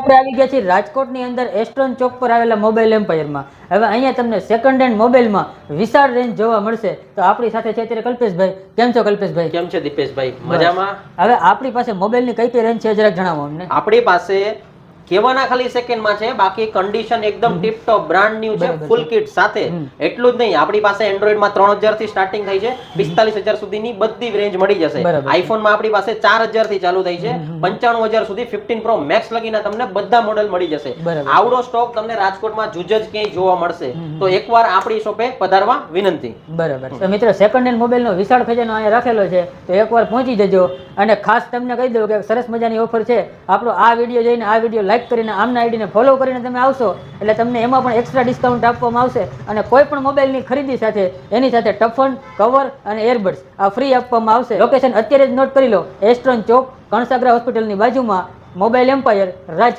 આપણે આવી ગયા છીએ રાજકોટની અંદર એસ્ટ્રોન ચોક પર આવેલા મોબાઈલ એમ્પાયરમાં. હવે અહીંયા તમને સેકન્ડ હેન્ડ મોબાઈલમાં વિશાળ રેન્જ જોવા મળશે. તો આપણી સાથે છે અત્યારે કલ્પેશભાઈ. કેમ છો કલ્પેશભાઈ? કેમ છે દીપેશભાઈ? મજામાં. હવે આપણી પાસે મોબાઈલની કઈ કઈ રેન્જ છે જરાક જણાવો અમને. આપણી પાસે કેવાના ખાલી સેકન્ડમાં છે, બાકી કન્ડિશન એકદમ ટીપ ટોપ બ્રાન્ડ ન્યુ છે, ફૂલ કિટ સાથે. એટલું જ નહીં, આપણી પાસે એન્ડ્રોઈડમાં 3000 થી સ્ટાર્ટિંગ થઈ છે, 45000 સુધીની બધી રેન્જ મળી જશે. આઈફોનમાં આપણી પાસે 4000 થી ચાલુ થઈ છે, 95000 સુધી 15 પ્રો મેક્સ લગીના તમને બધા મોડેલ મળી જશે. આવડો સ્ટોક તમને રાજકોટમાં જુજ જ ક્યાંય જોવા મળશે. તો એકવાર આપણી શોપે પધારવા વિનંતી. બરાબર. તો મિત્રો સેકન્ડ હેન્ડ મોબાઈલનો વિશાળ ખજાનો અહીંયા રાખેલો છે, તો એકવાર પહોંચી જજો. અને ખાસ તમને કહી દઉં કે સરસ મજાની ઓફર છે. આપણો આ વિડીયો જોઈને આ વિડીયો લાઈક કરીને આમના આઈડીને ફોલો કરીને તમે આવશો એટલે તમને એમાં પણ એક્સ્ટ્રા ડિસ્કાઉન્ટ આપવામાં આવશે. અને કોઈ પણ મોબાઈલની ખરીદી સાથે એની સાથે ટફન, કવર અને એરબડ્સ આ ફ્રી આપવામાં આવશે. લોકેશન અત્યારે જ નોટ કરી લો, એસ્ટ્રોન ચોક, કણસાગરા હોસ્પિટલની બાજુમાં મોબાઈલ એમ્પાયર, રાજકોટ.